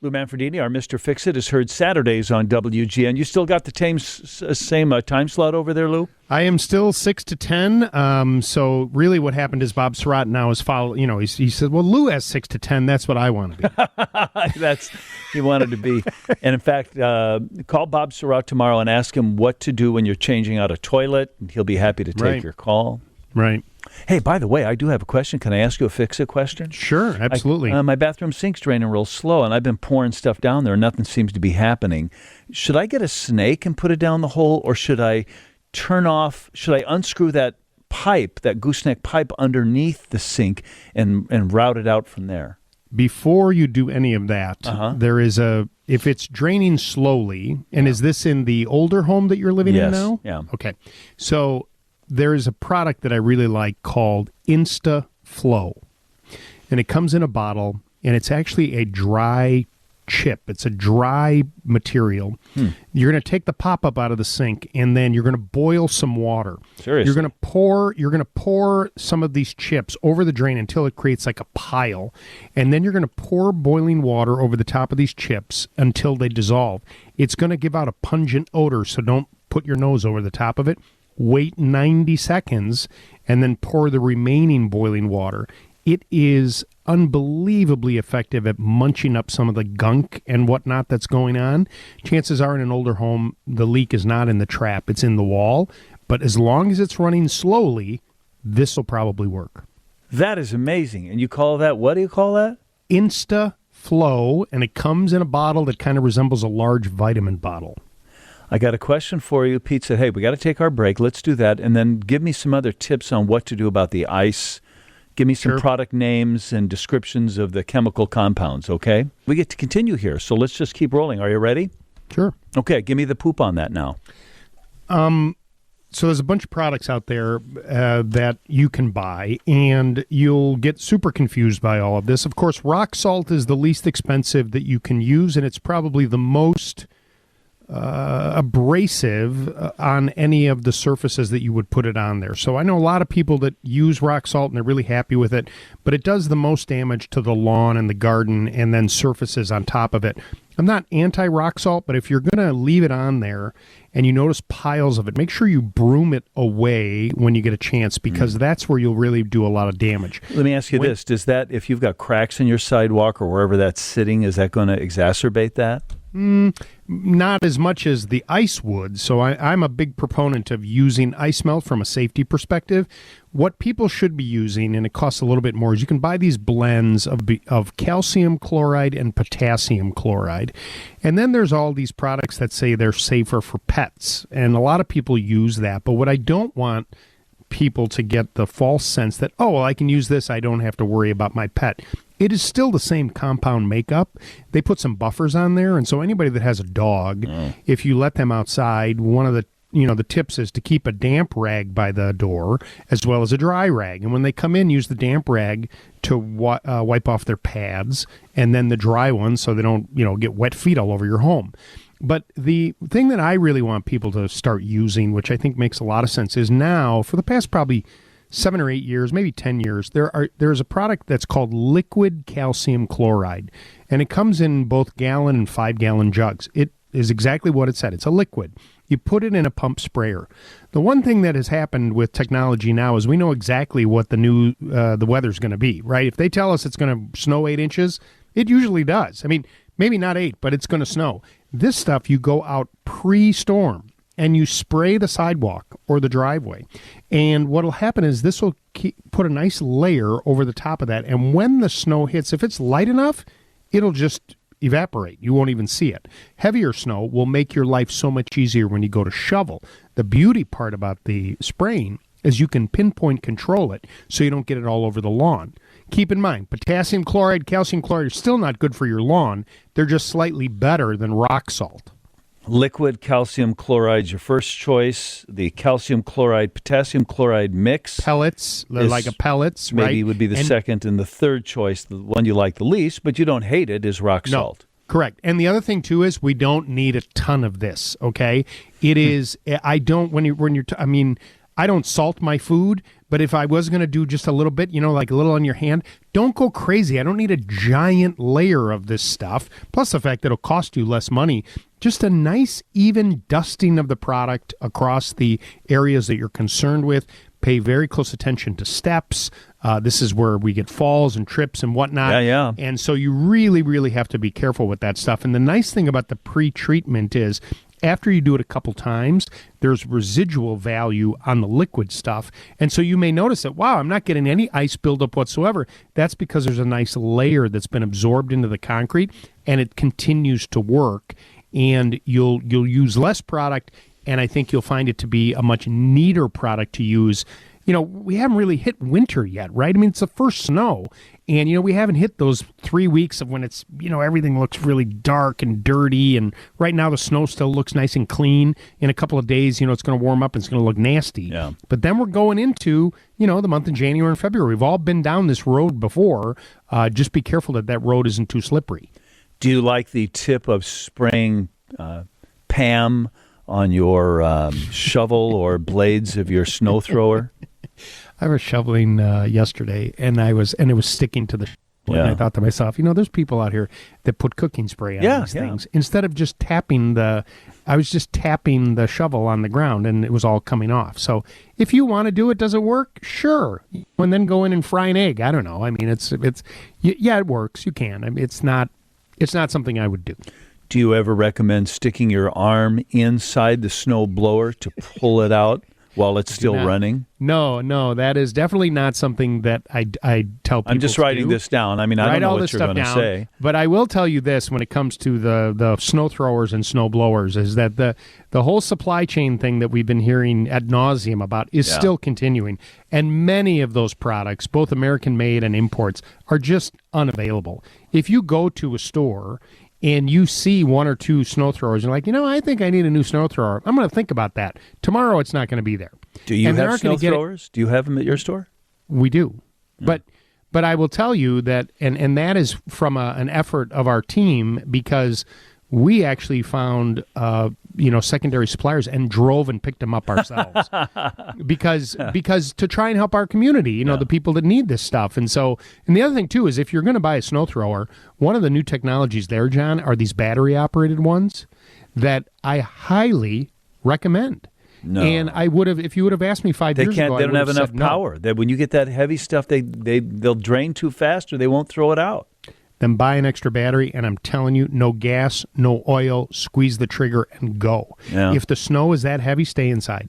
Lou Manfredini, our Mr. Fix-It, is heard Saturdays on WGN. You still got the same time slot over there, Lou? I am still 6 to 10. So really what happened is Bob Surratt now is he said, well, Lou has 6 to 10. That's what I want to be. He wanted to be. And in fact, call Bob Surratt tomorrow and ask him what to do when you're changing out a toilet. He'll be happy to take your call. Right. Hey, by the way, I do have a question. Can I ask you a Fix-It question? Sure, absolutely. My bathroom sink's draining real slow, and I've been pouring stuff down there, and nothing seems to be happening. Should I get a snake and put it down the hole, or should I unscrew that pipe, that gooseneck pipe underneath the sink and route it out from there? Before you do any of that, there is if it's draining slowly, and is this in the older home that you're living in now? Yeah. Okay. So there is a product that I really like called InstaFlow, and it comes in a bottle, and it's actually a dry chip. It's a dry material. You're going to take the pop-up out of the sink, and then you're going to boil some water. Seriously? You're going to pour some of these chips over the drain until it creates like a pile, and then you're going to pour boiling water over the top of these chips until they dissolve. It's going to give out a pungent odor, so don't put your nose over the top of it. Wait 90 seconds, and then pour the remaining boiling water. It is unbelievably effective at munching up some of the gunk and whatnot that's going on. Chances are in an older home, the leak is not in the trap, it's in the wall. But as long as it's running slowly, this will probably work. That is amazing. And you call that, what do you call that? InstaFlow, and it comes in a bottle that kind of resembles a large vitamin bottle. I got a question for you. Pete said, hey, we got to take our break. Let's do that. And then give me some other tips on what to do about the ice. Give me some product names and descriptions of the chemical compounds, okay? We get to continue here, so let's just keep rolling. Are you ready? Sure. Okay, give me the poop on that now. So there's a bunch of products out there that you can buy, and you'll get super confused by all of this. Of course, rock salt is the least expensive that you can use, and it's probably the most abrasive on any of the surfaces that you would put it on there. So I know a lot of people that use rock salt and they're really happy with it, but it does the most damage to the lawn and the garden and then surfaces on top of it. I'm not anti-rock salt, but if you're going to leave it on there and you notice piles of it, make sure you broom it away when you get a chance, because that's where you'll really do a lot of damage. Let me ask you this. Does that, if you've got cracks in your sidewalk or wherever that's sitting, is that going to exacerbate that? Not as much as the ice would. So I'm a big proponent of using ice melt from a safety perspective. What people should be using, and it costs a little bit more, is you can buy these blends of calcium chloride and potassium chloride. And then there's all these products that say they're safer for pets. And a lot of people use that. But what I don't want people to get the false sense that, oh, well, I can use this, I don't have to worry about my pet. It is still the same compound makeup. They put some buffers on there, and so anybody that has a dog, if you let them outside, one of the tips is to keep a damp rag by the door as well as a dry rag. And when they come in, use the damp rag to wipe off their pads, and then the dry one so they don't get wet feet all over your home. But the thing that I really want people to start using, which I think makes a lot of sense, is now, for the past probably 7 or 8 years, maybe 10 years, there's a product that's called liquid calcium chloride, and it comes in both gallon and 5-gallon jugs. It is exactly what it said. It's a liquid. You put it in a pump sprayer. The one thing that has happened with technology now is we know exactly what the weather's going to be, right? If they tell us it's going to snow 8 inches, it usually does. I mean, maybe not 8, but it's going to snow. This stuff, you go out pre-storm, and you spray the sidewalk or the driveway. And what will happen is this will put a nice layer over the top of that. And when the snow hits, if it's light enough, it'll just evaporate. You won't even see it. Heavier snow will make your life so much easier when you go to shovel. The beauty part about the spraying is you can pinpoint control it so you don't get it all over the lawn. Keep in mind, potassium chloride, calcium chloride are still not good for your lawn. They're just slightly better than rock salt. Liquid calcium chloride, your first choice. The calcium chloride, potassium chloride mix. Pellets, like a pellets, right? Maybe would be the second, and the third choice, the one you like the least, but you don't hate it, is rock salt. Correct. And the other thing, too, is we don't need a ton of this, okay? It is, I I don't salt my food, but if I was going to do just a little bit, like a little on your hand, don't go crazy. I don't need a giant layer of this stuff, plus the fact that it'll cost you less money. Just a nice, even dusting of the product across the areas that you're concerned with. Pay very close attention to steps. This is where we get falls and trips and whatnot. Yeah. And so you really, really have to be careful with that stuff. And the nice thing about the pre-treatment is after you do it a couple times, there's residual value on the liquid stuff. And so you may notice that, wow, I'm not getting any ice buildup whatsoever. That's because there's a nice layer that's been absorbed into the concrete, and it continues to work. And you'll use less product, and I think you'll find it to be a much neater product to use. We haven't really hit winter yet, right? I mean, it's the first snow, and, we haven't hit those 3 weeks of when it's, everything looks really dark and dirty, and right now the snow still looks nice and clean. In a couple of days, it's going to warm up and it's going to look nasty. Yeah. But then we're going into, the month of January and February. We've all been down this road before. Just be careful that road isn't too slippery. Do you like the tip of spraying Pam on your shovel or blades of your snow thrower? I was shoveling yesterday, and it was sticking to the shovel. Yeah. And I thought to myself, there's people out here that put cooking spray on these things. Instead of just I was just tapping the shovel on the ground, and it was all coming off. So if you want to do it, does it work? Sure. And then go in and fry an egg. I don't know. I mean, it works. You can. I mean, it's not something I would do. Do you ever recommend sticking your arm inside the snow blower to pull it out while it's still running? No, that is definitely not something that I tell people. I'm just writing this down. I mean, I don't know what you're going to say. But I will tell you this when it comes to the snow throwers and snow blowers is that the whole supply chain thing that we've been hearing ad nauseum about is still continuing. And many of those products, both American-made and imports, are just unavailable. If you go to a store and you see one or two snow throwers, and you're like, I think I need a new snow thrower. I'm going to think about that. Tomorrow it's not going to be there. Do you have snow throwers? Do you have them at your store? We do. But I will tell you that, and that is from an effort of our team, because we actually found secondary suppliers and drove and picked them up ourselves because to try and help our community, the people that need this stuff. And the other thing too is if you're going to buy a snow thrower, one of the new technologies there, John, are these battery operated ones that I highly recommend. No. And I would have, if you would have asked me 5 years ago, they don't have enough power. That when you get that heavy stuff, they'll drain too fast or they won't throw it out. Then buy an extra battery, and I'm telling you, no gas, no oil, squeeze the trigger and go. Yeah. If the snow is that heavy, stay inside.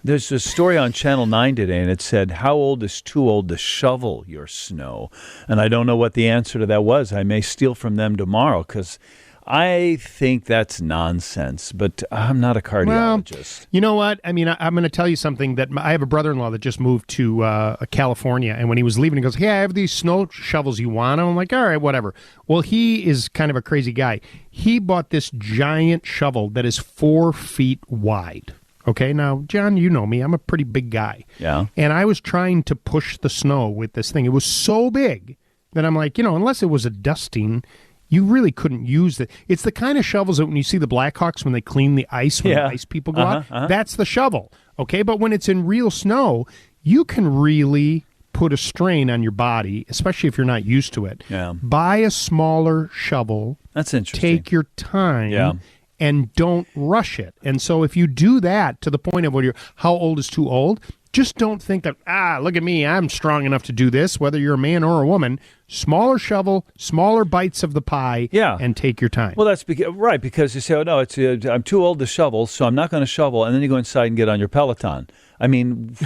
There's a story on Channel 9 today, and it said, how old is too old to shovel your snow? And I don't know what the answer to that was. I may steal from them tomorrow, because I think that's nonsense, but I'm not a cardiologist. Well, you know what? I mean, I'm going to tell you something that I have a brother-in-law that just moved to California, and when he was leaving, he goes, hey, I have these snow shovels you want? And I'm like, all right, whatever. Well, he is kind of a crazy guy. He bought this giant shovel that is 4 feet wide. Okay, now, John, you know me. I'm a pretty big guy. Yeah. And I was trying to push the snow with this thing. It was so big that I'm like, unless it was a dusting, you really couldn't use it. It's the kind of shovels that when you see the Blackhawks when they clean the ice, when the ice people go out, that's the shovel. Okay, but when it's in real snow, you can really put a strain on your body, especially if you're not used to it. Yeah. Buy a smaller shovel. That's interesting. Take your time. And don't rush it. And so if you do that to the point of how old is too old, just don't think that, look at me, I'm strong enough to do this, whether you're a man or a woman. Smaller shovel, smaller bites of the pie, and take your time. Well, that's because you say, no, I'm too old to shovel, so I'm not going to shovel, and then you go inside and get on your Peloton. I mean,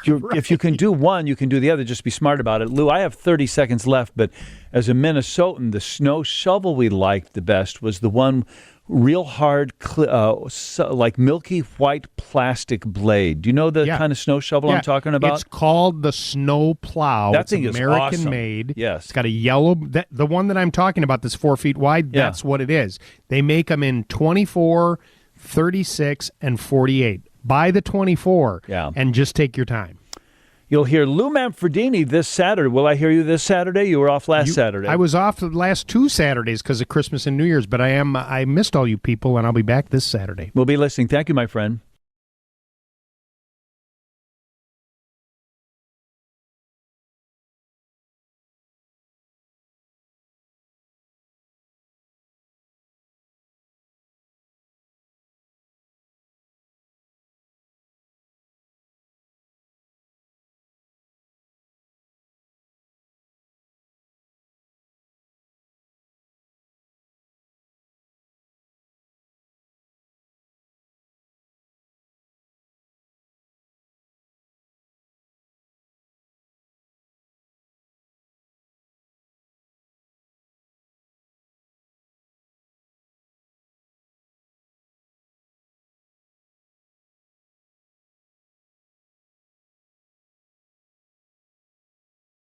if you can do one, you can do the other. Just be smart about it. Lou, I have 30 seconds left, but as a Minnesotan, the snow shovel we liked the best was the one real hard, like milky white plastic blade. Do you know the kind of snow shovel I'm talking about? It's called the Snow Plow. That thing is American awesome. made. Yes. It's got a yellow, the one that I'm talking about that's 4 feet wide, that's what it is. They make them in 24, 36, and 48. Buy the 24 and just take your time. You'll hear Lou Manfredini this Saturday. Will I hear you this Saturday? You were off last Saturday. I was off the last 2 Saturdays because of Christmas and New Year's, but I missed all you people, and I'll be back this Saturday. We'll be listening. Thank you, my friend.